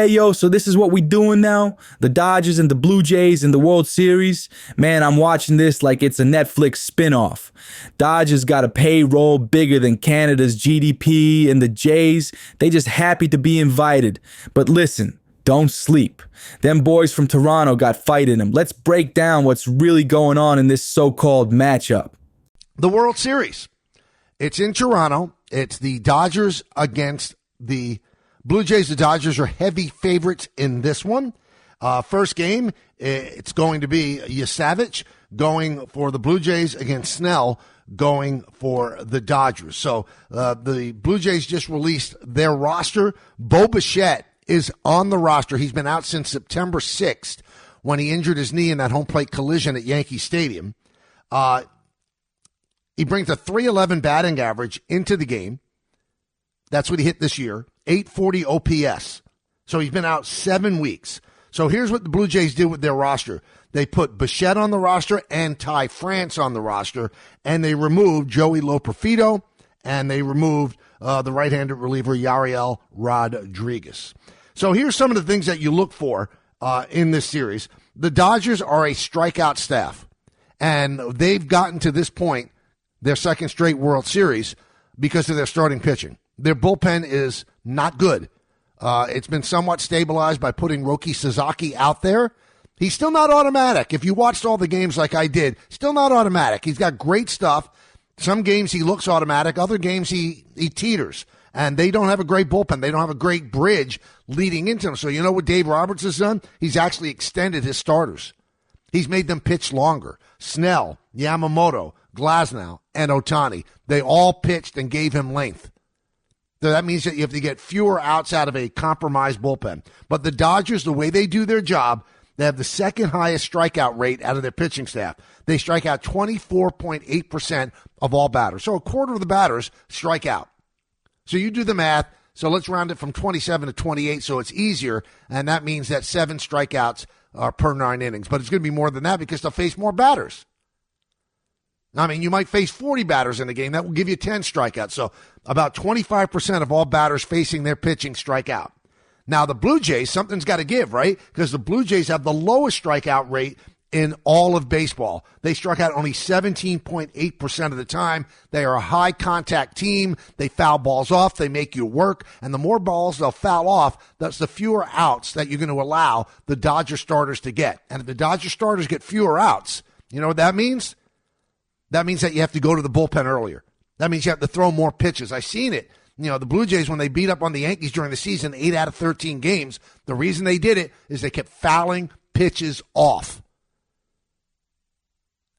Hey, yo, so this is what we doing now? The Dodgers and the Blue Jays in the World Series? Man, I'm watching this like it's a Netflix spinoff. Dodgers got a payroll bigger than Canada's GDP, and the Jays, they just happy to be invited. But listen, don't sleep. Them boys from Toronto got fight in them. Let's break down what's really going on in this so-called matchup. The World Series. It's in Toronto. It's the Dodgers against the Blue Jays. The Dodgers are heavy favorites in this one. First game, it's going to be Yasavich going for the Blue Jays against Snell going for the Dodgers. So the Blue Jays just released their roster. Bo Bichette is on the roster. He's been out since September 6th when he injured his knee in that home plate collision at Yankee Stadium. He brings a .311 batting average into the game. That's what he hit this year. 840 OPS. So he's been out 7 weeks. So here's what the Blue Jays did with their roster. They put Bichette on the roster and Ty France on the roster, and they removed Joey Loperfido, and they removed the right-handed reliever Yariel Rodriguez. So here's some of the things that you look for in this series. The Dodgers are a strikeout staff, and they've gotten to this point, their second straight World Series, because of their starting pitching. Their bullpen is not good. It's been somewhat stabilized by putting Roki Sasaki out there. He's still not automatic. If you watched all the games like I did, still not automatic. He's got great stuff. Some games he looks automatic. Other games he teeters. And they don't have a great bullpen. They don't have a great bridge leading into them. So you know what Dave Roberts has done? He's actually extended his starters. He's made them pitch longer. Snell, Yamamoto, Glasnow, and Ohtani. They all pitched and gave him length. So that means that you have to get fewer outs out of a compromised bullpen. But the Dodgers, the way they do their job, they have the second highest strikeout rate out of their pitching staff. They strike out 24.8% of all batters. So a quarter of the batters strike out. So you do the math. So let's round it from 27 to 28 so it's easier. And that means that 7 strikeouts are per 9 innings. But it's going to be more than that because they'll face more batters. I mean, you might face 40 batters in the game. That will give you 10 strikeouts. So about 25% of all batters facing their pitching strike out. Now, the Blue Jays, something's got to give, right? Because the Blue Jays have the lowest strikeout rate in all of baseball. They struck out only 17.8% of the time. They are a high-contact team. They foul balls off. They make you work. And the more balls they'll foul off, that's the fewer outs that you're going to allow the Dodger starters to get. And if the Dodger starters get fewer outs, you know what that means? That means that you have to go to the bullpen earlier. That means you have to throw more pitches. I've seen it. You know, the Blue Jays, when they beat up on the Yankees during the season, 8 out of 13 games, the reason they did it is they kept fouling pitches off.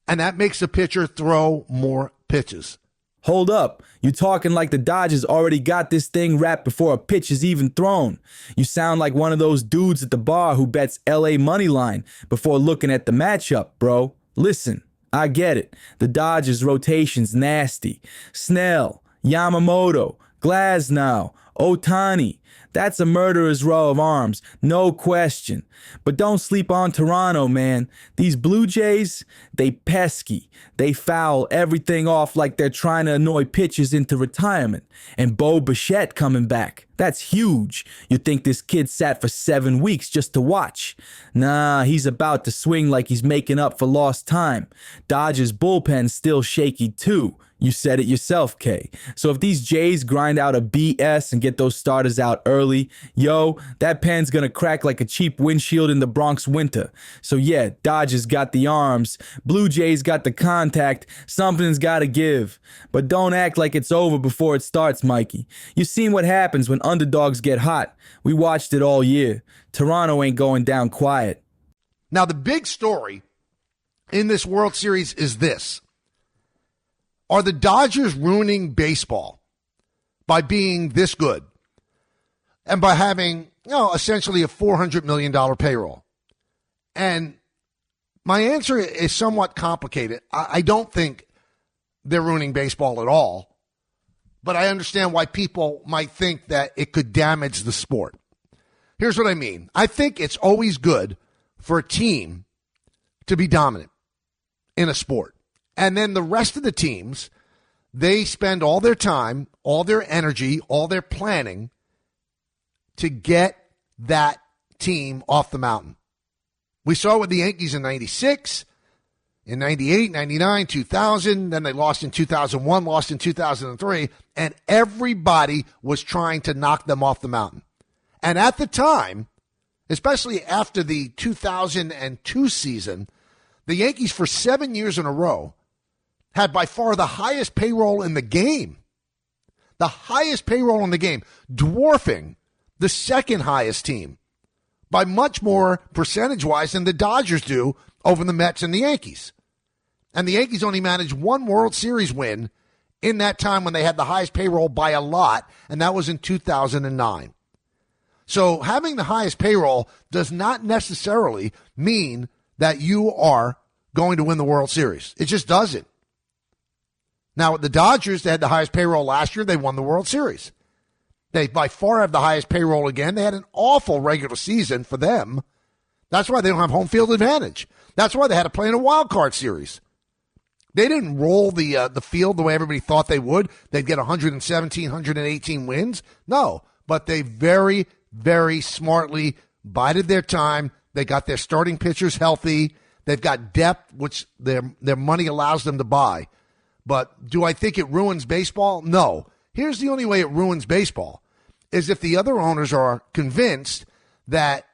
And that makes the pitcher throw more pitches. Hold up. You talking like the Dodgers already got this thing wrapped before a pitch is even thrown. You sound like one of those dudes at the bar who bets LA money line before looking at the matchup, bro. Listen. I get it. The Dodgers' rotation's nasty. Snell, Yamamoto, Glasnow, Ohtani. That's a murderer's row of arms, no question. But don't sleep on Toronto, man. These Blue Jays, they pesky. They foul everything off like they're trying to annoy pitchers into retirement. And Bo Bichette coming back. That's huge. You think this kid sat for 7 weeks just to watch. Nah, he's about to swing like he's making up for lost time. Dodgers bullpen's still shaky too. You said it yourself, K. So if these Jays grind out a BS and get those starters out early, yo, that pen's gonna crack like a cheap windshield in the Bronx winter. So yeah, Dodgers got the arms, Blue Jays got the contact, something's gotta give. But don't act like it's over before it starts, Mikey. You seen what happens when underdogs get hot. We watched it all year. Toronto ain't going down quiet. Now the big story in this World Series is this. Are the Dodgers ruining baseball by being this good and by having, essentially a $400 million payroll? And my answer is somewhat complicated. I don't think they're ruining baseball at all, but I understand why people might think that it could damage the sport. Here's what I mean. I think it's always good for a team to be dominant in a sport. And then the rest of the teams, they spend all their time, all their energy, all their planning to get that team off the mountain. We saw it with the Yankees in 96, in 98, 99, 2000. Then they lost in 2001, lost in 2003. And everybody was trying to knock them off the mountain. And at the time, especially after the 2002 season, the Yankees for 7 years in a row had by far the highest payroll in the game. The highest payroll in the game, dwarfing the second highest team by much more percentage-wise than the Dodgers do over the Mets and the Yankees. And the Yankees only managed one World Series win in that time when they had the highest payroll by a lot, and that was in 2009. So having the highest payroll does not necessarily mean that you are going to win the World Series. It just doesn't. Now, with the Dodgers, they had the highest payroll last year. They won the World Series. They by far have the highest payroll again. They had an awful regular season for them. That's why they don't have home field advantage. That's why they had to play in a wild card series. They didn't roll the field the way everybody thought they would. They'd get 117, 118 wins. No, but they very, very smartly bided their time. They got their starting pitchers healthy. They've got depth, which their money allows them to buy. But do I think it ruins baseball? No. Here's the only way it ruins baseball is if the other owners are convinced that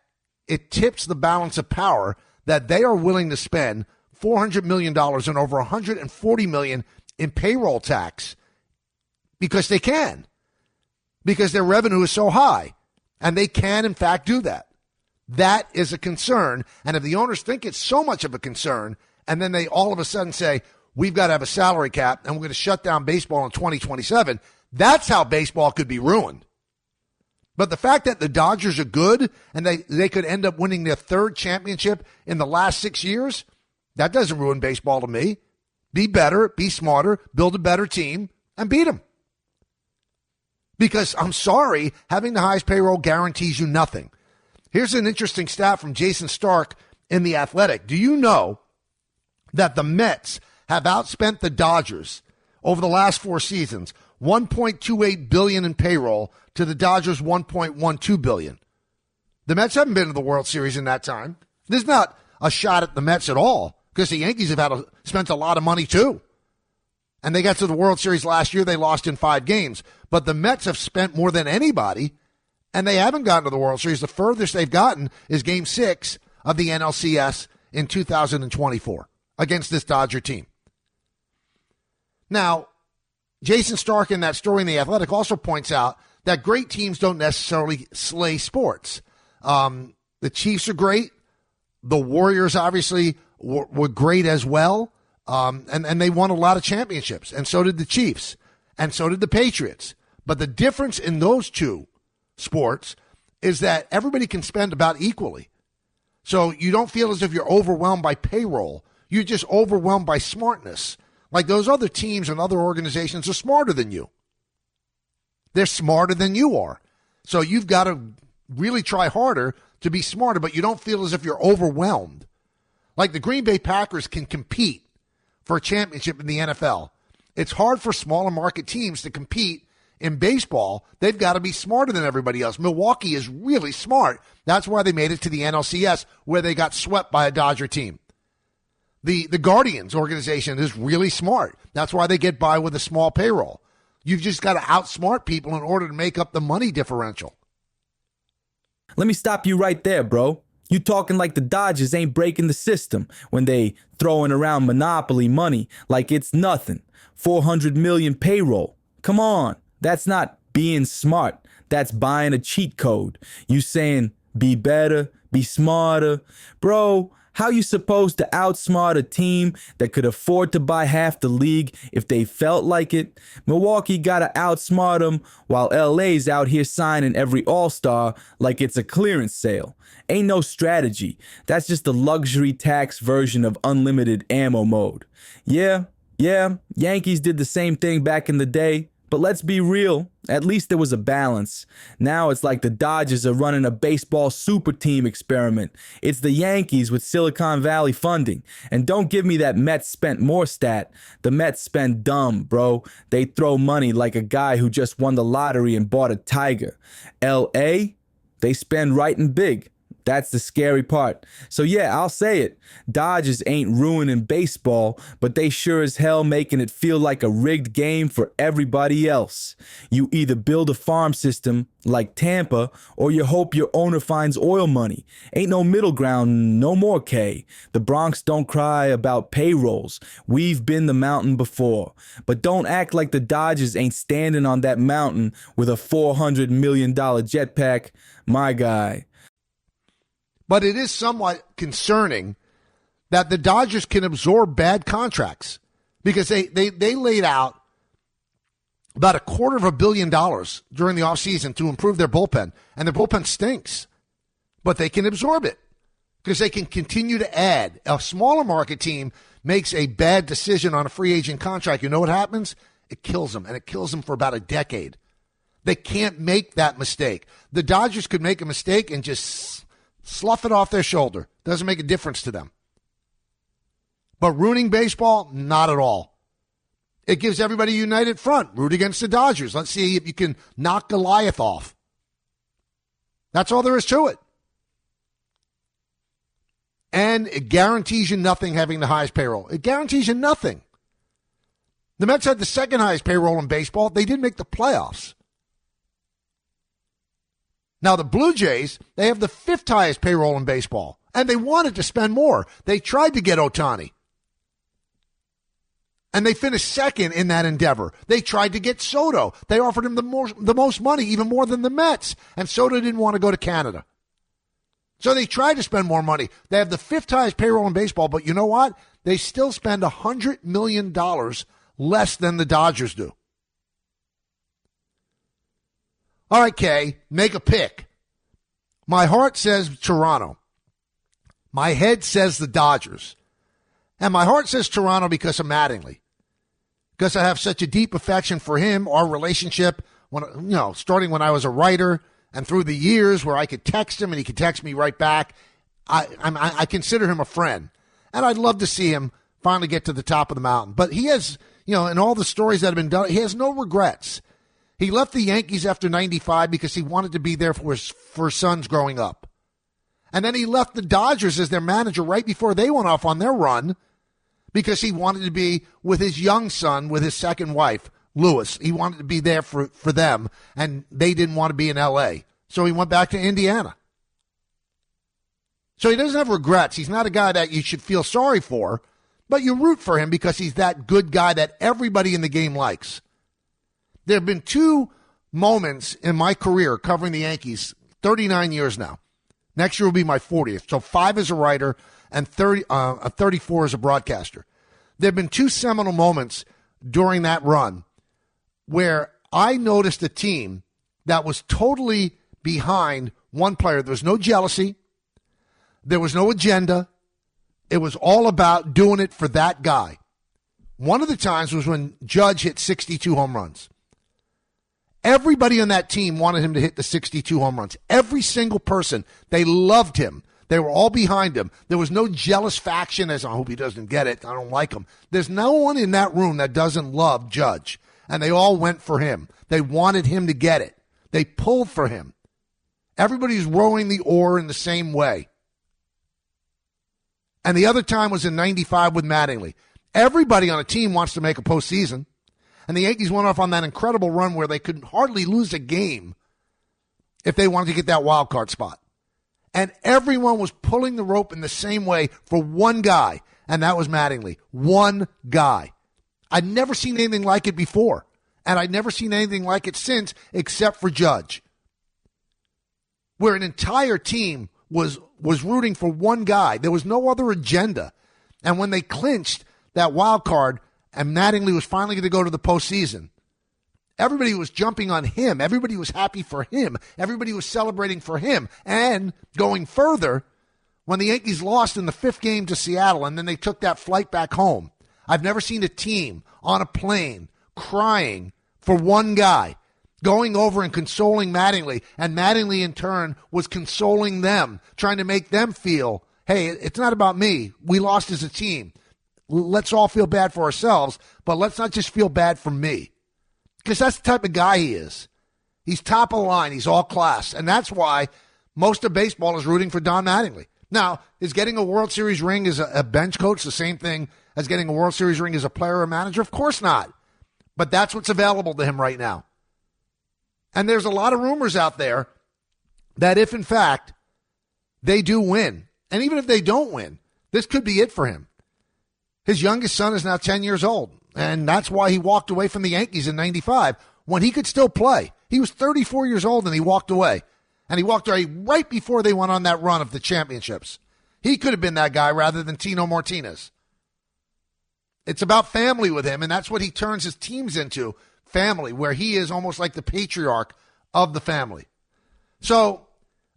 it tips the balance of power, that they are willing to spend $400 million and over $140 million in payroll tax because they can, because their revenue is so high, and they can, in fact, do that. That is a concern, and if the owners think it's so much of a concern, and then they all of a sudden say, we've got to have a salary cap, and we're going to shut down baseball in 2027, that's how baseball could be ruined. But the fact that the Dodgers are good, and they could end up winning their third championship in the last 6 years, that doesn't ruin baseball to me. Be better, be smarter, build a better team, and beat them. Because, I'm sorry, having the highest payroll guarantees you nothing. Here's an interesting stat from Jason Stark in The Athletic. Do you know that the Mets have outspent the Dodgers over the last 4 seasons, $1.28 billion in payroll to the Dodgers' $1.12 billion? The Mets haven't been to the World Series in that time. There's not a shot at the Mets at all because the Yankees have spent a lot of money too. And they got to the World Series last year. They lost in 5 games. But the Mets have spent more than anybody, and they haven't gotten to the World Series. The furthest they've gotten is Game 6 of the NLCS in 2024 against this Dodger team. Now, Jason Stark in that story in The Athletic also points out that great teams don't necessarily slay sports. The Chiefs are great. The Warriors obviously were great as well. And they won a lot of championships, and so did the Chiefs, and so did the Patriots. But the difference in those two sports is that everybody can spend about equally. So you don't feel as if you're overwhelmed by payroll. You're just overwhelmed by smartness. Like those other teams and other organizations are smarter than you. They're smarter than you are. So you've got to really try harder to be smarter, but you don't feel as if you're overwhelmed. Like the Green Bay Packers can compete for a championship in the NFL. It's hard for smaller market teams to compete in baseball. They've got to be smarter than everybody else. Milwaukee is really smart. That's why they made it to the NLCS, where they got swept by a Dodger team. The Guardians organization is really smart. That's why they get by with a small payroll. You've just got to outsmart people in order to make up the money differential. Let me stop you right there, bro. You talking like the Dodgers ain't breaking the system when they throwing around monopoly money like it's nothing. 400 million payroll. Come on. That's not being smart. That's buying a cheat code. You saying be better, be smarter. Bro, how you supposed to outsmart a team that could afford to buy half the league if they felt like it? Milwaukee gotta outsmart them while LA's out here signing every all-star like it's a clearance sale. Ain't no strategy. That's just the luxury tax version of unlimited ammo mode. Yeah, Yankees did the same thing back in the day. But let's be real, at least there was a balance. Now it's like the Dodgers are running a baseball super team experiment. It's the Yankees with Silicon Valley funding. And don't give me that Mets spent more stat. The Mets spend dumb, bro. They throw money like a guy who just won the lottery and bought a tiger. LA? They spend right and big. That's the scary part. So yeah, I'll say it. Dodgers ain't ruining baseball, but they sure as hell making it feel like a rigged game for everybody else. You either build a farm system like Tampa, or you hope your owner finds oil money. Ain't no middle ground no more, K. The Bronx don't cry about payrolls. We've been the mountain before. But don't act like the Dodgers ain't standing on that mountain with a $400 million jetpack. My guy. But it is somewhat concerning that the Dodgers can absorb bad contracts because they laid out about $250 million during the offseason to improve their bullpen, and their bullpen stinks. But they can absorb it because they can continue to add. A smaller market team makes a bad decision on a free agent contract. You know what happens? It kills them, and it kills them for about a decade. They can't make that mistake. The Dodgers could make a mistake and just slough it off their shoulder. Doesn't make a difference to them. But ruining baseball, not at all. It gives everybody a united front. Root against the Dodgers. Let's see if you can knock Goliath off. That's all there is to it. And it guarantees you nothing having the highest payroll. It guarantees you nothing. The Mets had the second highest payroll in baseball. They didn't make the playoffs. Now, the Blue Jays, they have the fifth highest payroll in baseball, and they wanted to spend more. They tried to get Ohtani, and they finished second in that endeavor. They tried to get Soto. They offered him the most money, even more than the Mets, and Soto didn't want to go to Canada. So they tried to spend more money. They have the fifth highest payroll in baseball, but you know what? They still spend $100 million less than the Dodgers do. All right, Kay, make a pick. My heart says Toronto. My head says the Dodgers. And my heart says Toronto because of Mattingly. Because I have such a deep affection for him, our relationship, starting when I was a writer and through the years where I could text him and he could text me right back. I consider him a friend. And I'd love to see him finally get to the top of the mountain. But he has, in all the stories that have been done, he has no regrets. He left the Yankees after 95 because he wanted to be there for his sons growing up. And then he left the Dodgers as their manager right before they went off on their run because he wanted to be with his young son, with his second wife, Lewis. He wanted to be there for them, and they didn't want to be in L.A. So he went back to Indiana. So he doesn't have regrets. He's not a guy that you should feel sorry for, but you root for him because he's that good guy that everybody in the game likes. There have been two moments in my career covering the Yankees, 39 years now. Next year will be my 40th. So 5 as a writer and 34 as a broadcaster. There have been two seminal moments during that run where I noticed a team that was totally behind one player. There was no jealousy. There was no agenda. It was all about doing it for that guy. One of the times was when Judge hit 62 home runs. Everybody on that team wanted him to hit the 62 home runs. Every single person. They loved him. They were all behind him. There was no jealous faction as, I hope he doesn't get it. I don't like him. There's no one in that room that doesn't love Judge. And they all went for him. They wanted him to get it. They pulled for him. Everybody's rowing the oar in the same way. And the other time was in 95 with Mattingly. Everybody on a team wants to make a postseason. And the Yankees went off on that incredible run where they could hardly lose a game if they wanted to get that wild card spot. And everyone was pulling the rope in the same way for one guy, and that was Mattingly. One guy. I'd never seen anything like it before, and I'd never seen anything like it since except for Judge, where an entire team was rooting for one guy. There was no other agenda. And when they clinched that wild card, and Mattingly was finally going to go to the postseason, everybody was jumping on him. Everybody was happy for him. Everybody was celebrating for him. And going further, when the Yankees lost in the 5th game to Seattle and then they took that flight back home, I've never seen a team on a plane crying for one guy, going over and consoling Mattingly, and Mattingly in turn was consoling them, trying to make them feel, hey, it's not about me. We lost as a team. Let's all feel bad for ourselves, but let's not just feel bad for me. Because that's the type of guy he is. He's top of the line. He's all class. And that's why Most of baseball is rooting for Don Mattingly. Now, is getting a World Series ring as a bench coach the same thing as getting a World Series ring as a player or manager? Of course not. But that's what's available to him right now. And there's a lot of rumors out there that if, in fact, they do win, and even if they don't win, this could be it for him. His youngest son is now 10 years old, and that's why he walked away from the Yankees in 95 when he could still play. He was 34 years old, and he walked away. And he walked away right before they went on that run of the championships. He could have been that guy rather than Tino Martinez. It's about family with him, and that's what he turns his teams into, family, where he is almost like the patriarch of the family. So,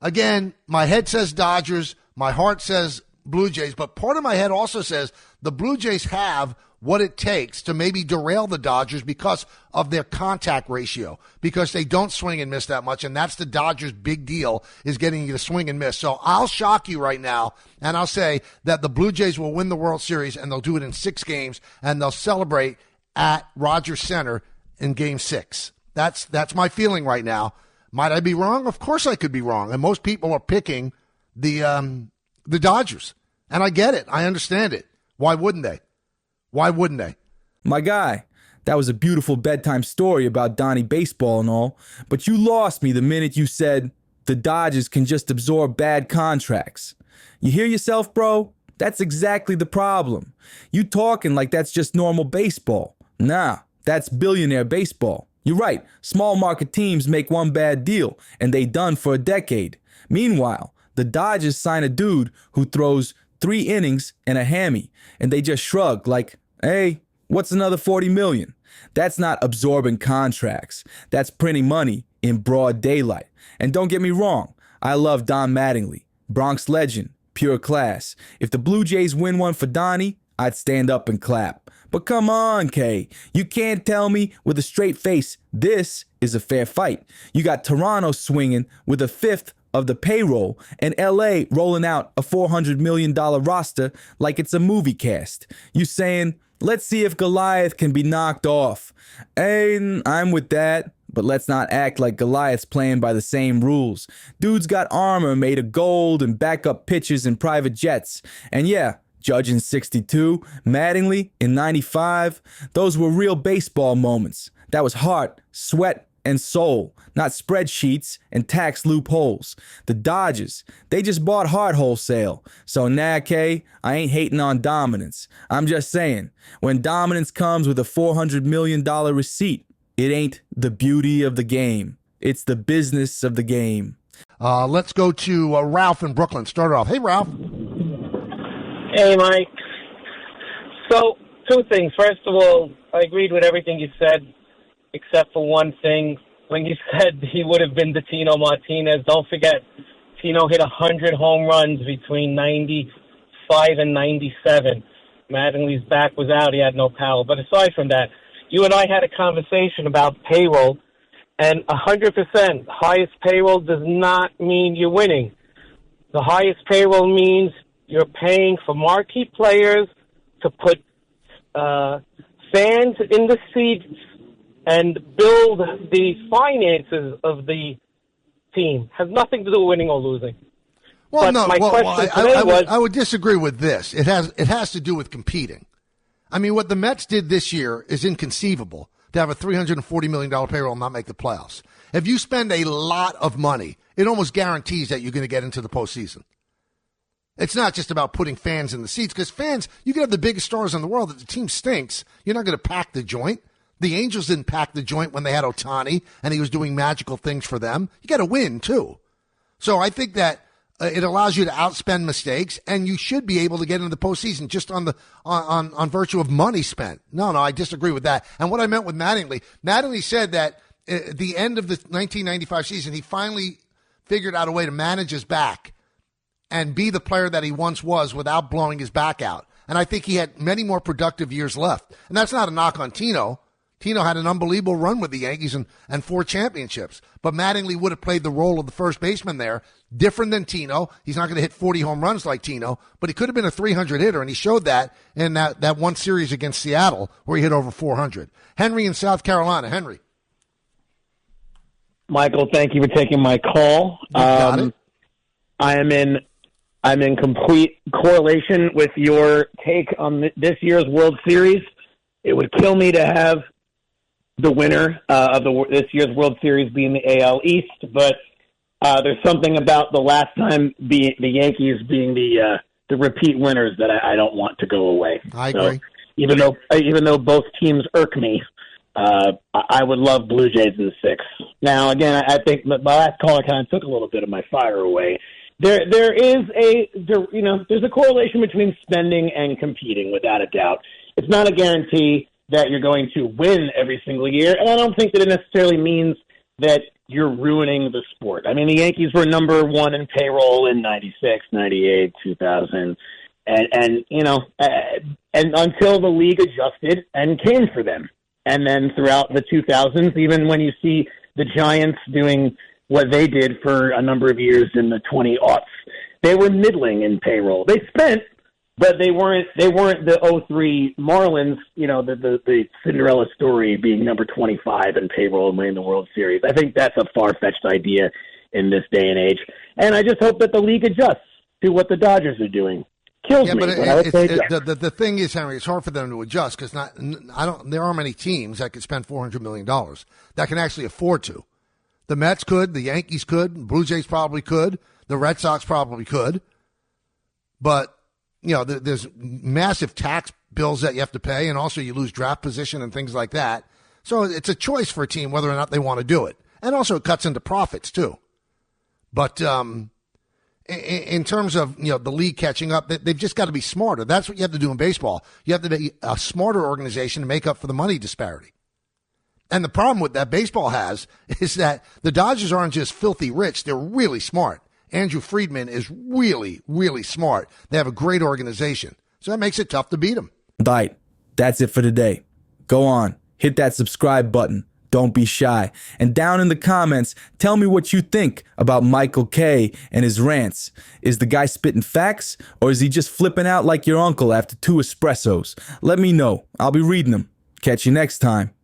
again, my head says Dodgers, my heart says Blue Jays, but part of my head also says the Blue Jays have what it takes to maybe derail the Dodgers because of their contact ratio, because they don't swing and miss that much, and that's the Dodgers' big deal, is getting you to swing and miss. So I'll shock you right now, and I'll say that the Blue Jays will win the World Series, and they'll do it in 6 games, and they'll celebrate at Rogers Center in Game 6. That's my feeling right now. Might I be wrong? Of course I could be wrong, and most people are picking the Dodgers, and I get it. I understand it. Why wouldn't they? Why wouldn't they? My guy, that was a beautiful bedtime story about Donnie baseball and all, but you lost me the minute you said the Dodgers can just absorb bad contracts. You hear yourself, bro? That's exactly the problem. You talking like that's just normal baseball. Nah, that's billionaire baseball. You're right, small market teams make one bad deal, and they done for a decade. Meanwhile, the Dodgers sign a dude who throws 3 innings and a hammy, and they just shrug like, hey, what's another $40 million? That's not absorbing contracts. That's printing money in broad daylight. And don't get me wrong, I love Don Mattingly, Bronx legend, pure class. If the Blue Jays win one for Donnie, I'd stand up and clap. But come on, Kay, you can't tell me with a straight face this is a fair fight. You got Toronto swinging with a fifth of the payroll, and LA rolling out a $400 million roster like it's a movie cast. You saying, let's see if Goliath can be knocked off. And I'm with that, but let's not act like Goliath's playing by the same rules. Dude's got armor made of gold and backup pitchers and private jets. And yeah, Judge in 62, Mattingly in 95, those were real baseball moments. That was heart, sweat, and soul, not spreadsheets and tax loopholes. The Dodgers, they just bought hard wholesale. So nah, K, I ain't hating on dominance. I'm just saying, when dominance comes with a $400 million receipt, it ain't the beauty of the game. It's the business of the game. Let's go to Ralph in Brooklyn. Start it off. Hey, Ralph. Hey, Mike. So, 2 things. First of all, I agreed with everything you said, except for one thing. When you said he would have been the Tino Martinez, don't forget, Tino hit 100 home runs between 95 and 97. Mattingly's back was out. He had no power. But aside from that, you and I had a conversation about payroll, and 100% highest payroll does not mean you're winning. The highest payroll means you're paying for marquee players to put fans in the seats and build the finances of the team. Has nothing to do with winning or losing. Well, but no, my question I would disagree with this. It has to do with competing. I mean, what the Mets did this year is inconceivable, to have a $340 million payroll and not make the playoffs. If you spend a lot of money, it almost guarantees that you're going to get into the postseason. It's not just about putting fans in the seats, because fans, you can have the biggest stars in the world. If the team stinks, you're not going to pack the joint. The Angels didn't pack the joint when they had Ohtani and he was doing magical things for them. You got to win, too. So I think that it allows you to outspend mistakes, and you should be able to get into the postseason just on virtue of money spent. No, I disagree with that. And what I meant with Mattingly said that at the end of the 1995 season, he finally figured out a way to manage his back and be the player that he once was without blowing his back out. And I think he had many more productive years left. And that's not a knock on Tino. Tino had an unbelievable run with the Yankees and 4 championships. But Mattingly would have played the role of the first baseman there, different than Tino. He's not going to hit 40 home runs like Tino, but he could have been a 300 hitter, and he showed that in that one series against Seattle where he hit over 400. Henry in South Carolina. Henry. Michael, thank you for taking my call. You got it. I'm in complete correlation with your take on this year's World Series. It would kill me to have the winner of this year's World Series being the AL East, but there's something about the last time the Yankees being the repeat winners that I don't want to go away. I agree. So, even though both teams irk me, I would love Blue Jays in 6. Now, again, I think my last caller kind of took a little bit of my fire away. There's a correlation between spending and competing, without a doubt. It's not a guarantee that you're going to win every single year, and I don't think that it necessarily means that you're ruining the sport. I mean, the Yankees were number 1 in payroll in 96, 98, 2000, and until the league adjusted and came for them. And then throughout the 2000s, even when you see the Giants doing what they did for a number of years in the 20-aughts, they were middling in payroll. They spent, but they weren't the 03 Marlins, the Cinderella story being number 25 in payroll and winning the World Series. I think that's a far-fetched idea in this day and age. And I just hope that the league adjusts to what the Dodgers are doing. Kills me. But the thing is, Henry, it's hard for them to adjust because there aren't many teams that could spend $400 million that can actually afford to. The Mets could, the Yankees could, the Blue Jays probably could, the Red Sox probably could. But, there's massive tax bills that you have to pay, and also you lose draft position and things like that. So it's a choice for a team whether or not they want to do it. And also it cuts into profits, too. But in terms of, the league catching up, they've just got to be smarter. That's what you have to do in baseball. You have to be a smarter organization to make up for the money disparity. And the problem with that baseball has is that the Dodgers aren't just filthy rich. They're really smart. Andrew Friedman is really, really smart. They have a great organization. So that makes it tough to beat them. All right, that's it for today. Go on, hit that subscribe button. Don't be shy. And down in the comments, tell me what you think about Michael K and his rants. Is the guy spitting facts, or is he just flipping out like your uncle after 2 espressos? Let me know. I'll be reading them. Catch you next time.